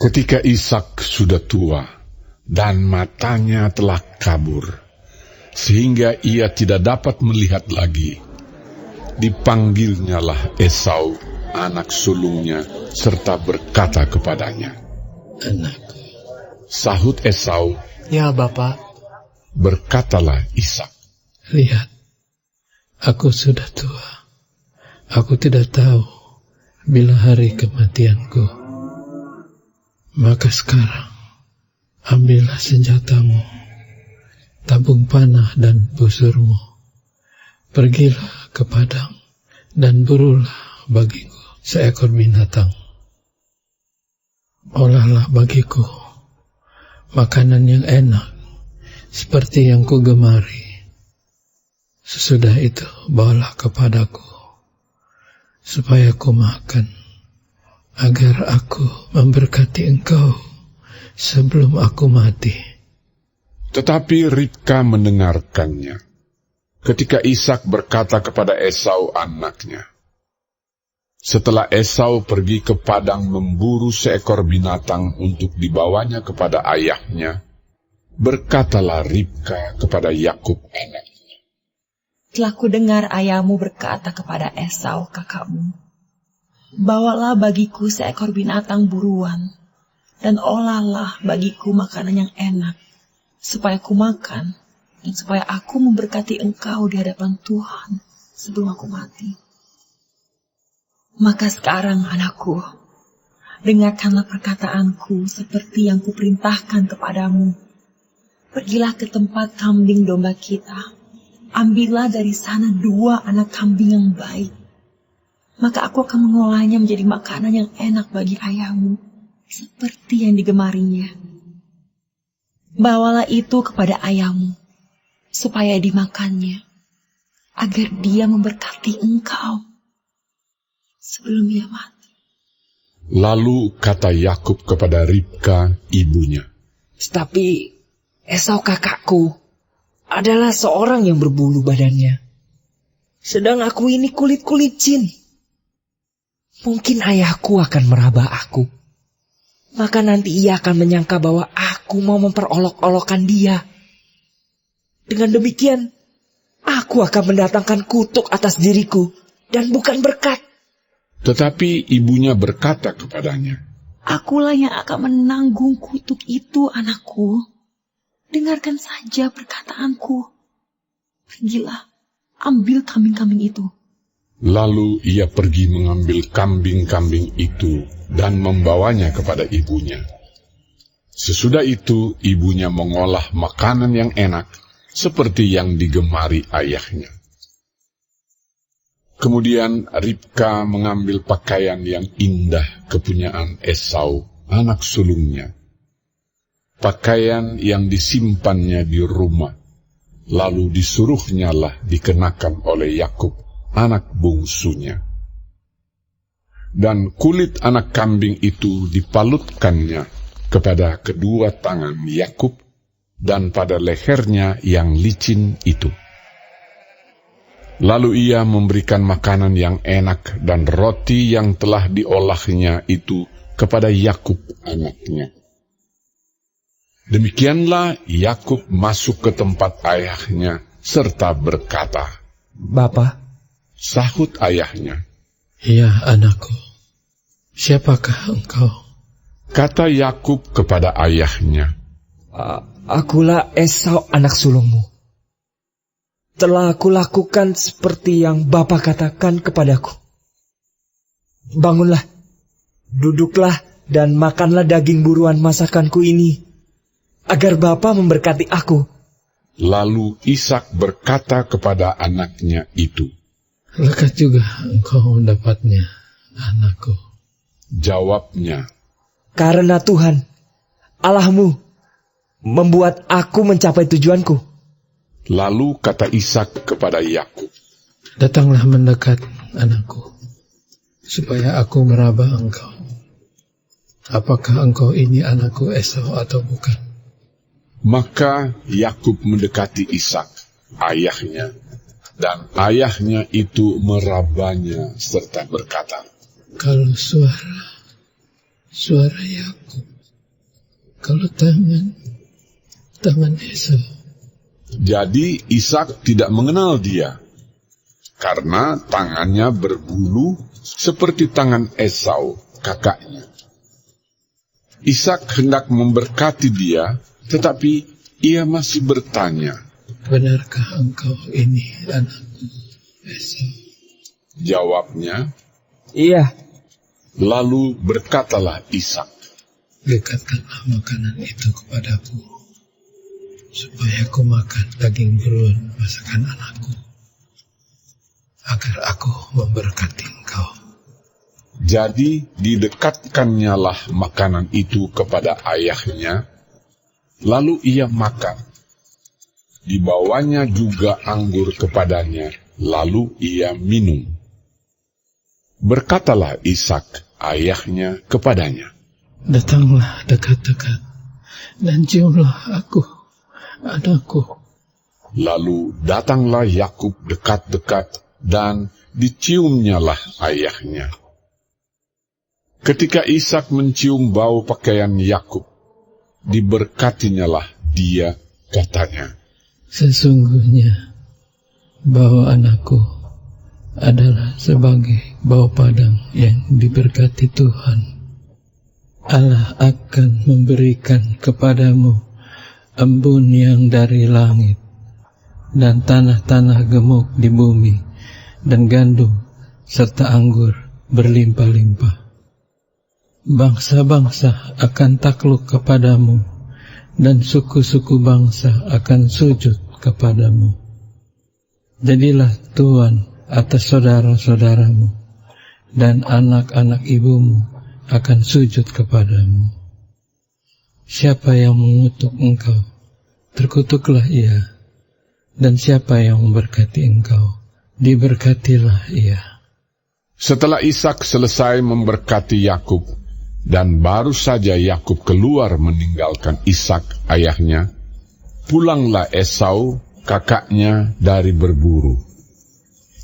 Ketika Ishak sudah tua dan matanya telah kabur, sehingga ia tidak dapat melihat lagi, dipanggilnyalah Esau, anak sulungnya, serta berkata kepadanya, "Anakku." Sahut Esau, "Ya, Bapak." Berkatalah Ishak, "Lihat, aku sudah tua. Aku tidak tahu bila hari kematianku. Maka sekarang, ambillah senjatamu, tabung panah dan busurmu. Pergilah ke padang dan burulah bagiku seekor binatang. Olahlah bagiku makanan yang enak, seperti yang ku gemari. Sesudah itu bawalah kepadaku, supaya ku makan, agar aku memberkati engkau sebelum aku mati." Tetapi Ribka mendengarkannya. Ketika Ishak berkata kepada Esau anaknya, setelah Esau pergi ke padang memburu seekor binatang untuk dibawanya kepada ayahnya, berkatalah Ribka kepada Yakub anaknya, "Telah kudengar ayahmu berkata kepada Esau kakakmu, bawalah bagiku seekor binatang buruan, dan olahlah bagiku makanan yang enak, supaya ku makan, dan supaya aku memberkati engkau di hadapan Tuhan sebelum aku mati. Maka sekarang anakku, dengarkanlah perkataanku seperti yang kuperintahkan kepadamu. Pergilah ke tempat kambing domba kita, ambillah dari sana 2 anak kambing yang baik. Maka aku akan mengolahnya menjadi makanan yang enak bagi ayahmu, seperti yang digemarinya. Bawalah itu kepada ayahmu, supaya dimakannya, agar dia memberkati engkau sebelum ia mati." Lalu kata Yakub kepada Ribka ibunya, "Tapi Esau kakakku adalah seorang yang berbulu badannya, sedang aku ini kulit-kulit jin. Mungkin ayahku akan meraba aku, maka nanti ia akan menyangka bahwa aku mau memperolok-olokkan dia. Dengan demikian, aku akan mendatangkan kutuk atas diriku dan bukan berkat." Tetapi ibunya berkata kepadanya, "Akulah yang akan menanggung kutuk itu, anakku. Dengarkan saja perkataanku. Pergilah, ambil kambing-kambing itu." Lalu ia pergi mengambil kambing-kambing itu dan membawanya kepada ibunya. Sesudah itu ibunya mengolah makanan yang enak seperti yang digemari ayahnya. Kemudian Ribka mengambil pakaian yang indah kepunyaan Esau, anak sulungnya, pakaian yang disimpannya di rumah, lalu disuruhnyalah dikenakan oleh Yakub, anak bungsunya. Dan kulit anak kambing itu dipalutkannya kepada kedua tangan Yakub dan pada lehernya yang licin itu. Lalu ia memberikan makanan yang enak dan roti yang telah diolahnya itu kepada Yakub anaknya. Demikianlah Yakub masuk ke tempat ayahnya serta berkata, "Bapa." Sahut ayahnya, "Ya anakku, siapakah engkau?" Kata Yakub kepada ayahnya, "Akulah Esau anak sulungmu. Telah aku lakukan seperti yang Bapa katakan kepadaku. Bangunlah, duduklah dan makanlah daging buruan masakanku ini, agar Bapa memberkati aku." Lalu Ishak berkata kepada anaknya itu, "Lekat juga engkau mendapatnya, anakku." Jawabnya, "Karena Tuhan, Allahmu, membuat aku mencapai tujuanku." Lalu kata Ishak kepada Yakub, "Datanglah mendekat, anakku, supaya aku meraba engkau. Apakah engkau ini anakku Esau atau bukan?" Maka Yakub mendekati Ishak, ayahnya, dan ayahnya itu merabanya serta berkata, "Kalau suara Yakub Kalau tangan Esau. Jadi Ishak tidak mengenal dia, karena tangannya berbulu seperti tangan Esau, kakaknya. Ishak hendak memberkati dia, tetapi ia masih bertanya, Benarkah engkau ini anakku, Esau? Jawabnya, Iya. lalu berkatalah Ishak, Dekatkanlah makanan itu kepadaku, supaya aku makan daging buruan masakan anakku, agar aku memberkati engkau. Jadi didekatkannya lah makanan itu kepada ayahnya, lalu ia makan. Dibawanya juga anggur kepadanya, lalu ia minum. Berkatalah Ishak ayahnya kepadanya, Datanglah dekat-dekat, dan ciumlah aku, anakku. Lalu datanglah Yakub dekat-dekat, dan diciumnyalah ayahnya. Ketika Ishak mencium bau pakaian Yakub, diberkatinyalah dia, katanya, Sesungguhnya, bau anakku adalah sebagai bau padang yang diberkati Tuhan. Allah akan memberikan kepadamu embun yang dari langit, dan tanah-tanah gemuk di bumi, dan gandum, serta anggur berlimpah-limpah. Bangsa-bangsa akan takluk kepadamu, dan suku-suku bangsa akan sujud kepadamu. Jadilah tuan atas saudara-saudaramu, dan anak-anak ibumu akan sujud kepadamu. Siapa yang mengutuk engkau, terkutuklah ia, dan siapa yang memberkati engkau, diberkatilah ia. Setelah Ishak selesai memberkati Yakub, dan baru saja Yakub keluar meninggalkan Ishak ayahnya, pulanglah Esau kakaknya dari berburu.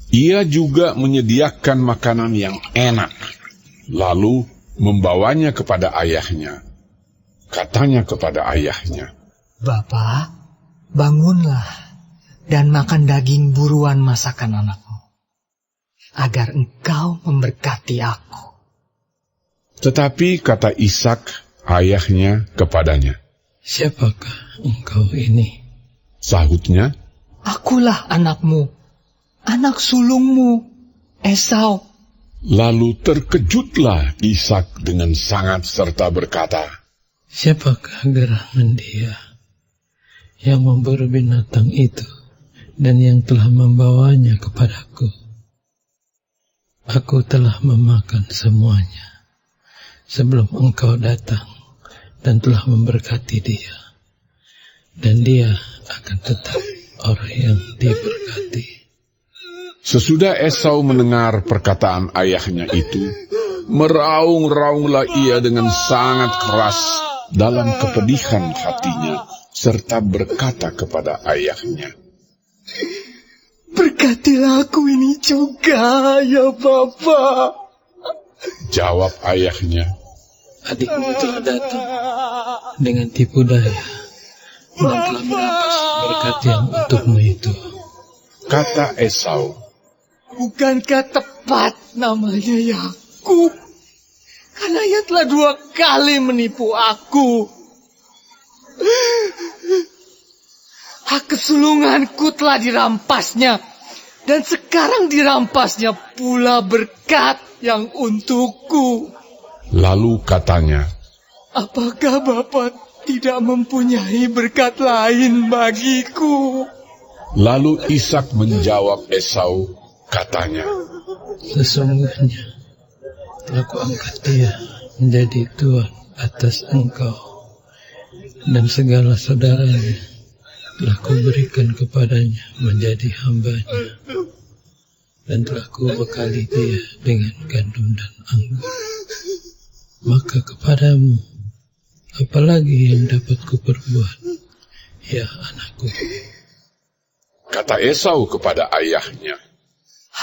Ia juga menyediakan makanan yang enak, lalu membawanya kepada ayahnya. Katanya kepada ayahnya, Bapa, bangunlah dan makan daging buruan masakan anakmu, agar engkau memberkati aku. Tetapi kata Ishak ayahnya kepadanya, Siapakah engkau ini? Sahutnya, Akulah anakmu, anak sulungmu, Esau. lalu terkejutlah Ishak dengan sangat serta berkata, Siapakah gerangan dia yang memburu binatang itu dan yang telah membawanya kepadaku? Aku telah memakan semuanya sebelum engkau datang dan telah memberkati dia, dan dia akan tetap orang yang diberkati. Sesudah Esau mendengar perkataan ayahnya itu, meraung-raunglah ia dengan sangat keras dalam kepedihan hatinya, serta berkata kepada ayahnya, Berkatilah aku ini juga, ya Bapa. Jawab ayahnya, adikmu telah datang dengan tipu daya dan telah merampas berkat yang untukmu itu. Kata Esau, Bukankah tepat namanya Yakub? Karena ia telah 2 kali menipu aku. Hak kesulunganku telah dirampasnya, dan sekarang dirampasnya pula berkat yang untukku. lalu katanya, Apakah Bapak tidak mempunyai berkat lain bagiku? lalu Ishak menjawab Esau, katanya, Sesungguhnya telah kuangkat dia menjadi tuan atas engkau, dan segala saudaranya telah kuberikan kepadanya menjadi hambanya, dan telah kubekali dia dengan gandum dan anggur. Maka kepadamu, apalagi yang dapat kuperbuat, ya anakku? Kata Esau kepada ayahnya,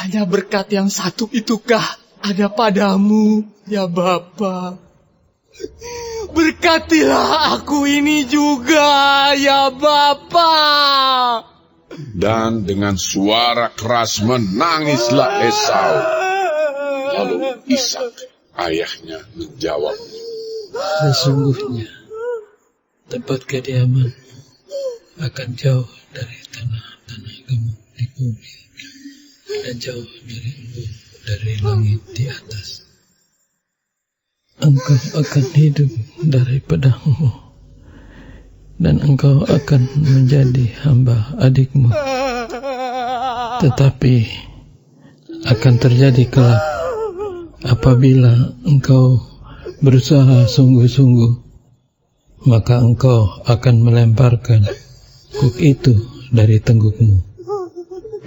Hanya berkat yang satu itukah ada padamu, ya Bapa? Berkat berkatilah aku ini juga, ya Bapa. Dan dengan suara keras menangislah Esau. Lalu Ishak, ayahnya, menjawab, Sesungguhnya tempat kediaman akan jauh dari tanah-tanah gemuk di bumi dan jauh dari embun dari langit di atas. Engkau akan hidup dari pedangmu, dan engkau akan menjadi hamba adikmu. Tetapi akan terjadi kelak apabila engkau berusaha sungguh-sungguh, maka engkau akan melemparkan kuk itu dari tenggukmu.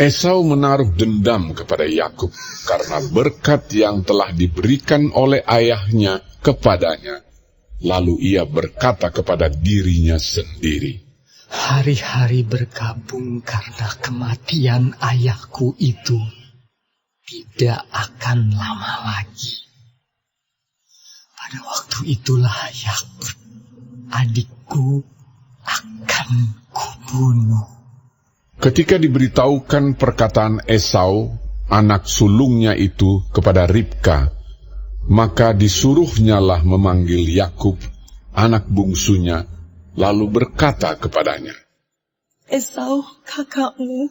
Esau menaruh dendam kepada Yakub karena berkat yang telah diberikan oleh ayahnya kepadanya. Lalu ia berkata kepada dirinya sendiri, Hari-hari berkabung karena kematian ayahku itu tidak akan lama lagi. Pada waktu itulah Yakub, adikku, akan kubunuh. ketika diberitahukan perkataan Esau, anak sulungnya itu kepada Ribka, maka disuruhnyalah memanggil Yakub, anak bungsunya, lalu berkata kepadanya, Esau, kakakmu,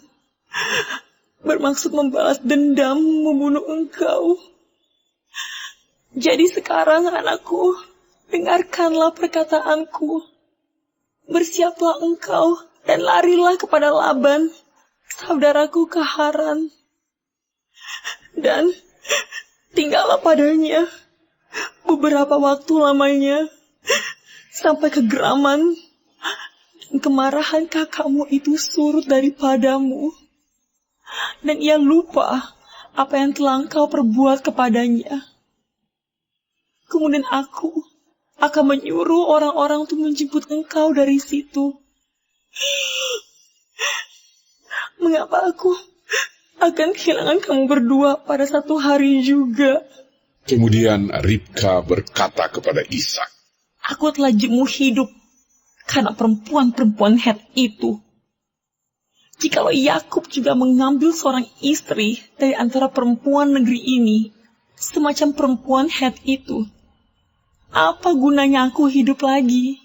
bermaksud membalas dendam membunuh engkau. Jadi sekarang anakku, dengarkanlah perkataanku. Bersiaplah engkau dan larilah kepada Laban, saudaraku ke Haran. Dan tinggallah padanya beberapa waktu lamanya, sampai kegeraman dan kemarahan kakakmu itu surut daripadamu. Dan ia lupa apa yang telah engkau perbuat kepadanya. Kemudian aku akan menyuruh orang-orang untuk menjemput engkau dari situ. Mengapa aku akan kehilangan kamu berdua pada satu hari juga? Kemudian Ribka berkata kepada Ishak, Aku telah jemu hidup karena perempuan-perempuan Het itu. Jikalau Yakub juga mengambil seorang istri dari antara perempuan negeri ini, semacam perempuan Het itu, apa gunanya aku hidup lagi?